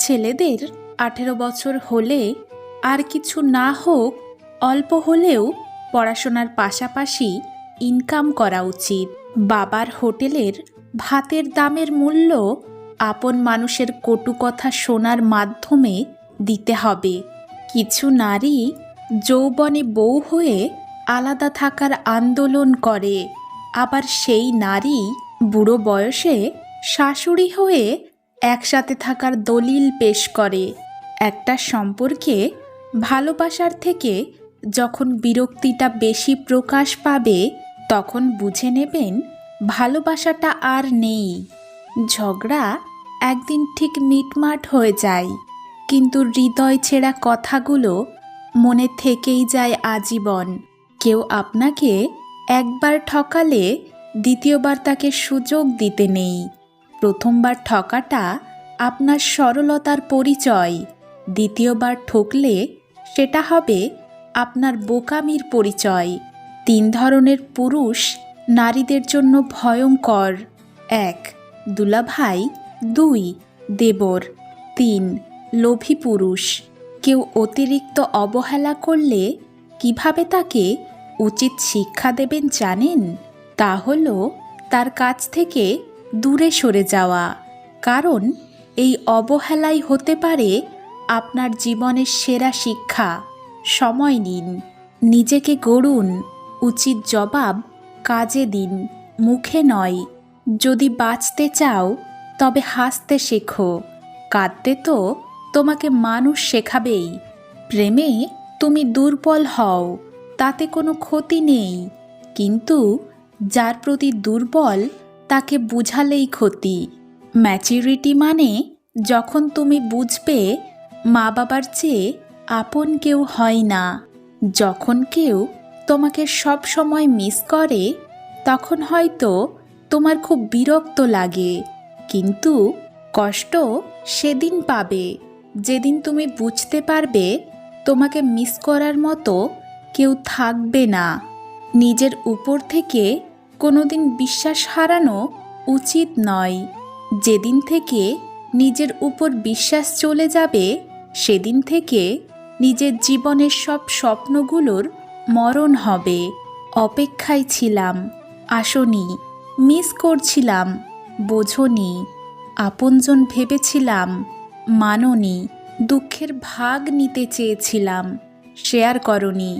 ছেলেদের 18 বছর হলে আর কিছু না হোক অল্প হলেও পড়াশোনার পাশাপাশি ইনকাম করা উচিত। বাবার হোটেলের ভাতের দামের মূল্য আপন মানুষের কটু কথা শোনার মাধ্যমে দিতে হবে। কিছু নারী যৌবনে বউ হয়ে আলাদা থাকার আন্দোলন করে, আবার সেই নারী বুড়ো বয়সে শাশুড়ি হয়ে একসাথে থাকার দলিল পেশ করে। একটা সম্পর্কে ভালোবাসার থেকে যখন বিরক্তিটা বেশি প্রকাশ পাবে তখন বুঝে নেবেন ভালোবাসাটা আর নেই। ঝগড়া একদিন ঠিক মিটমাট হয়ে যায়, কিন্তু হৃদয় ছেঁড়া কথাগুলো মনে থেকেই যায় আজীবন। কেউ আপনাকে একবার ঠকালে দ্বিতীয়বার তাকে সুযোগ দিতে নেই। প্রথমবার ঠকাটা আপনার সরলতার পরিচয়, দ্বিতীয়বার ঠকলে সেটা হবে আপনার বোকামির পরিচয়। 3 ধরনের পুরুষ নারীদের জন্য ভয়ঙ্কর: 1 দুলাভাই, 2 দেবর, 3 লোভী পুরুষ। কেউ অতিরিক্ত অবহেলা করলে কিভাবে তাকে উচিত শিক্ষা দেবেন জানেন? তা হলো তার কাছ থেকে দূরে সরে যাওয়া, কারণ এই অবহেলাই হতে পারে আপনার জীবনের সেরা শিক্ষা। সময় নিন, নিজেকে গড়ুন, উচিত জবাব কাজে দিন, মুখে নয়। যদি বাঁচতে চাও তবে হাসতে শেখো, কাঁদতে তো তোমাকে মানুষ শেখাবেই। প্রেমে তুমি দুর্বল হও, তাতে কোনো ক্ষতি নেই, কিন্তু যার প্রতি দুর্বল তাকে বুঝালেই ক্ষতি। ম্যাচুরিটি মানে যখন তুমি বুঝবে মা বাবার চেয়ে আপন কেউ হয় না। যখন কেউ তোমাকে সব সময় মিস করে তখন হয়তো তোমার খুব বিরক্ত লাগে, কিন্তু কষ্ট সেদিন পাবে যেদিন তুমি বুঝতে পারবে তোমাকে মিস করার মতো কেউ থাকবে না। নিজের উপর থেকে কোনোদিন বিশ্বাস হারানো উচিত নয়। যেদিন থেকে নিজের উপর বিশ্বাস চলে যাবে সেদিন থেকে নিজের জীবনের সব স্বপ্নগুলোর মরণ হবে। অপেক্ষায় ছিলাম, আসোনি, মিস করছিলাম, বোঝোনি, আপনজন ভেবেছিলাম, মানোনি, দুঃখের ভাগ নিতে চেয়েছিলাম, শেয়ার করনি।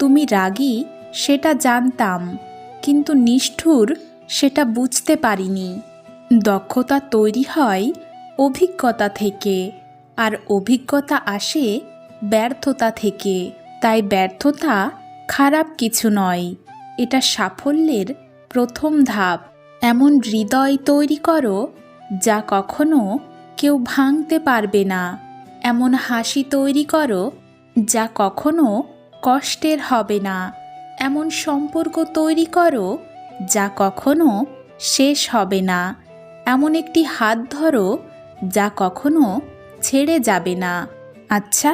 তুমি রাগী সেটা জানতাম, কিন্তু নিষ্ঠুর সেটা বুঝতে পারিনি। দক্ষতা তৈরি হয় অভিজ্ঞতা থেকে, আর অভিজ্ঞতা আসে ব্যর্থতা থেকে। তাই ব্যর্থতা খারাপ কিছু নয়, এটা সাফল্যের প্রথম ধাপ। এমন হৃদয় তৈরি করো যা কখনো কেউ ভাঙতে পারবে না। এমন হাসি তৈরি করো যা কখনো কষ্টের হবে না। এমন সম্পর্ক তৈরি করো যা কখনো শেষ হবে না। এমন একটি হাত ধরো যা কখনো ছেড়ে যাবে না। আচ্ছা,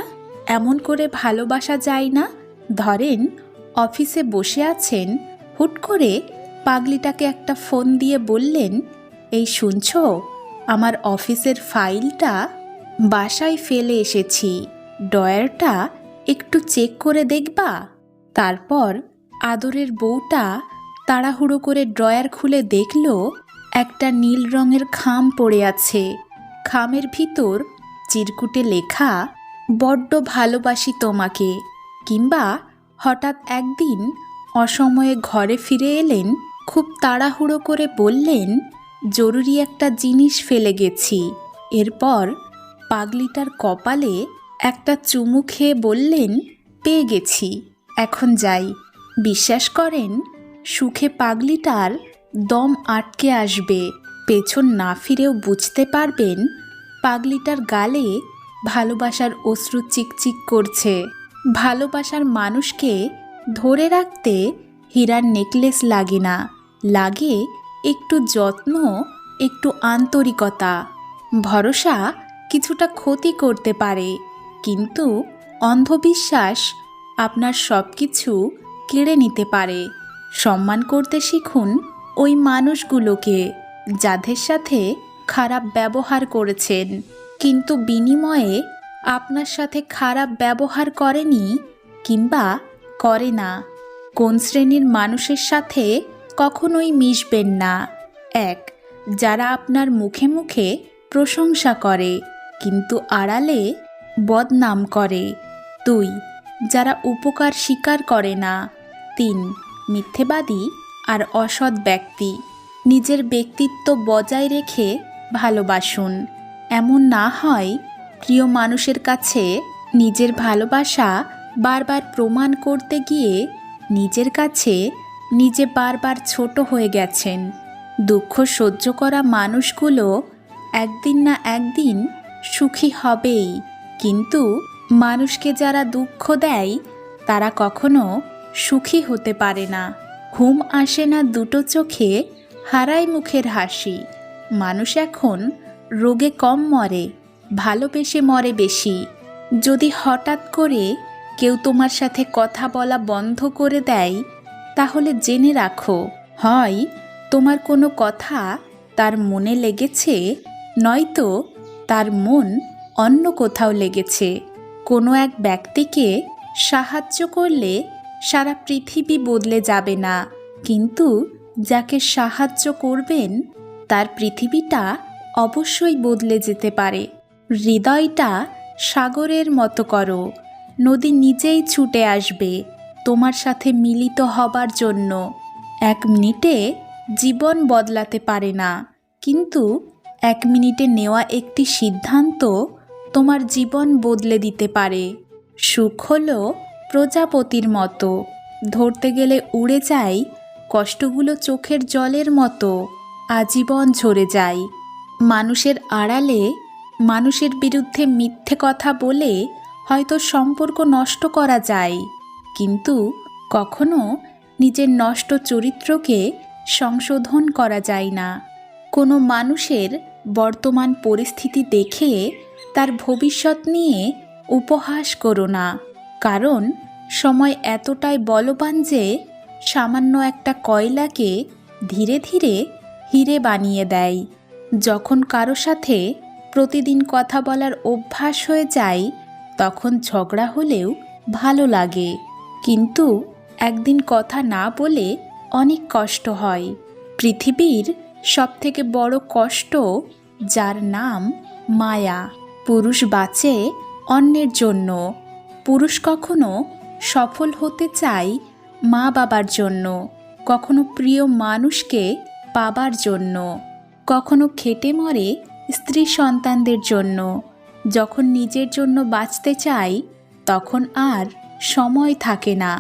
এমন করে ভালোবাসা যায় না? ধরেন অফিসে বসে আছেন, হুট করে পাগলিটাকে একটা ফোন দিয়ে বললেন, এই শুনছো, আমার অফিসের ফাইলটা বাসায় ফেলে এসেছি, ড্রয়ারটা একটু চেক করে দেখবা? তারপর আদরের বউটা তাড়াহুড়ো করে ড্রয়ার খুলে দেখল একটা নীল রঙের খাম পড়ে আছে। খামের ভিতর চিরকুটে লেখা, বড্ড ভালোবাসি তোমাকে। কিংবা হঠাৎ একদিন অসময়ে ঘরে ফিরে এলেন, খুব তাড়াহুড়ো করে বললেন, জরুরি একটা জিনিস ফেলে গেছি। এরপর পাগলিটার কপালে একটা চুমু খেয়ে বললেন, পেয়ে গেছি, এখন যাই। বিশ্বাস করেন, সুখে পাগলিটার দম আটকে আসবে। পেছন না ফিরেও বুঝতে পারবেন পাগলিটার গালে ভালোবাসার অশ্রু চিকচিক করছে। ভালোবাসার মানুষকে ধরে রাখতে হীরার নেকলেস লাগে না, লাগে একটু যত্ন, একটু আন্তরিকতা। ভরসা কিছুটা ক্ষতি করতে পারে, কিন্তু অন্ধবিশ্বাস আপনার সব কিছু কেড়ে নিতে পারে। সম্মান করতে শিখুন ওই মানুষগুলোকে যাদের সাথে খারাপ ব্যবহার করেছেন। কিন্তু বিনিময়ে আপনার সাথে খারাপ ব্যবহার করেনি কিংবা করে না। কোন শ্রেণীর মানুষের সাথে কখনোই মিশবেন না? 1. যারা আপনার মুখে মুখে প্রশংসা করে কিন্তু আড়ালে বদনাম করে। 2. যারা উপকার স্বীকার করে না। 3. মিথ্যেবাদী আর অসৎ ব্যক্তি। নিজের ব্যক্তিত্ব বজায় রেখে ভালোবাসুন। এমন না হয় প্রিয় মানুষের কাছে নিজের ভালোবাসা বারবার প্রমাণ করতে গিয়ে নিজের কাছে নিজে বারবার ছোট হয়ে গেছেন। দুঃখ সহ্য করা মানুষগুলো একদিন না একদিন সুখী হবেই, কিন্তু মানুষকে যারা দুঃখ দেয় তারা কখনো সুখী হতে পারে না। ঘুম আসে না দুটো চোখে, হারায় মুখের হাসি। মানুষ এখন রোগে কম মরে, ভালোবেসে মরে বেশি। যদি হঠাৎ করে কেউ তোমার সাথে কথা বলা বন্ধ করে দেয়, তাহলে জেনে রাখো, হয় তোমার কোনো কথা তার মনে লেগেছে, নয়তো তার মন অন্য কোথাও লেগেছে। কোনো এক ব্যক্তিকে সাহায্য করলে সারা পৃথিবী বদলে যাবে না, কিন্তু যাকে সাহায্য করবেন তার পৃথিবীটা অবশ্যই বদলে যেতে পারে। হৃদয়টা সাগরের মতো করো, নদী নিজেই ছুটে আসবে তোমার সাথে মিলিত হবার জন্য। 1 মিনিটে জীবন বদলাতে পারে না, কিন্তু 1 মিনিটে নেওয়া একটি সিদ্ধান্ত তোমার জীবন বদলে দিতে পারে। সুখ হলো প্রজাপতির মতো, ধরতে গেলে উড়ে যায়, কষ্টগুলো চোখের জলের মতো আজীবন ঝরে যায়। মানুষের আড়ালে মানুষের বিরুদ্ধে মিথ্যে কথা বলে হয়তো সম্পর্ক নষ্ট করা যায়, কিন্তু কখনো নিজের নষ্ট চরিত্রকে সংশোধন করা যায় না। কোনো মানুষের বর্তমান পরিস্থিতি দেখে তার ভবিষ্যৎ নিয়ে উপহাস করো না, কারণ সময় এতটাই বলবান যে সামান্য একটা কয়লাকে ধীরে ধীরে হিরে বানিয়ে দেয়। যখন কারো সাথে প্রতিদিন কথা বলার অভ্যাস হয়ে যায়, তখন ঝগড়া হলেও ভালো লাগে, কিন্তু একদিন কথা না বলে অনেক কষ্ট হয়। পৃথিবীর সবথেকে বড় কষ্ট যার নাম মায়া। পুরুষ বাঁচে অন্যের জন্য। পুরুষ কখনো সফল হতে চায় মা বাবার জন্য, কখনো প্রিয় মানুষকে পাবার জন্য, কখনো খেটে মরে স্ত্রী সন্তানদের জন্য। যখন নিজের জন্য বাঁচতে চাই তখন আর সময় থাকে না।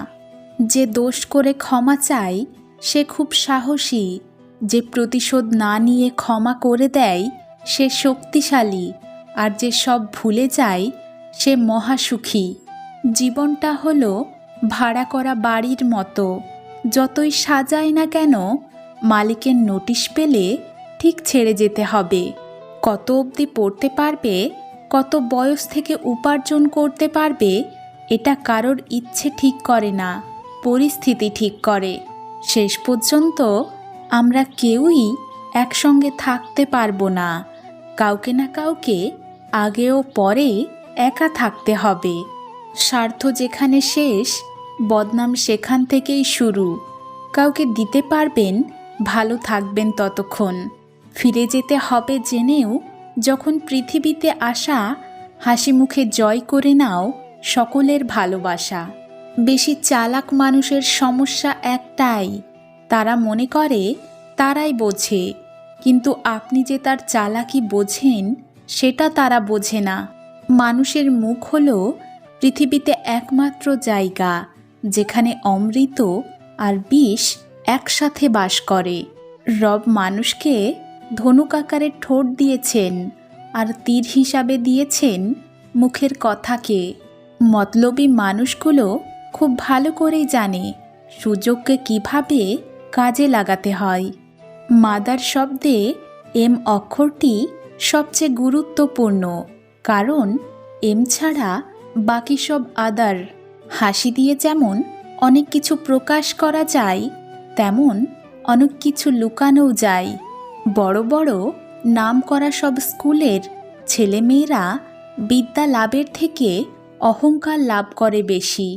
যে দোষ করে ক্ষমা চায় সে খুব সাহসী, যে প্রতিশোধ না নিয়ে ক্ষমা করে দেয় সে শক্তিশালী, আর যে সব ভুলে যায় সে মহাসুখী। জীবনটা হলো ভাড়া করা বাড়ির মতো, যতই সাজায় না কেন মালিকের নোটিশ পেলে ঠিক ছেড়ে যেতে হবে। কত অবধি পড়তে পারবে, কত বয়স থেকে উপার্জন করতে পারবে, এটা কারোর ইচ্ছে ঠিক করে না, পরিস্থিতি ঠিক করে। শেষ পর্যন্ত আমরা কেউই একসঙ্গে থাকতে পারবো না। কাউকে না কাউকে আগে ও পরে একা থাকতে হবে। স্বার্থ যেখানে শেষ, বদনাম সেখান থেকেই শুরু। কাউকে দিতে পারবেন, ভালো থাকবেন ততক্ষণ। ফিরে যেতে হবে জেনেও যখন পৃথিবীতে আসা, হাসি মুখে জয় করে নাও সকলের ভালোবাসা। বেশি চালাক মানুষের সমস্যা একটাই, তারা মনে করে তারাই বোঝে, কিন্তু আপনি যে তার চালাকি বোঝেন সেটা তারা বোঝে না। মানুষের মুখ হলো পৃথিবীতে একমাত্র জায়গা যেখানে অমৃত আর বিষ একসাথে বাস করে। রব মানুষকে ধনুক আকারের ঠোঁট দিয়েছেন আর তীর হিসাবে দিয়েছেন মুখের কথাকে। মতলবী মানুষগুলো খুব ভালো করেই জানে সুযোগকে কিভাবে কাজে লাগাতে হয়। মাদার শব্দে এম অক্ষরটি সবচেয়ে গুরুত্বপূর্ণ, কারণ এম ছাড়া বাকি সব আদার। হাসি দিয়ে যেমন অনেক কিছু প্রকাশ করা যায়, তেমন অনেক কিছু লুকানোও যায়। বড় বড় নাম করা সব স্কুলের ছেলেমেয়েরা বিদ্যা লাভের থেকে অহংকার লাভ করে বেশি।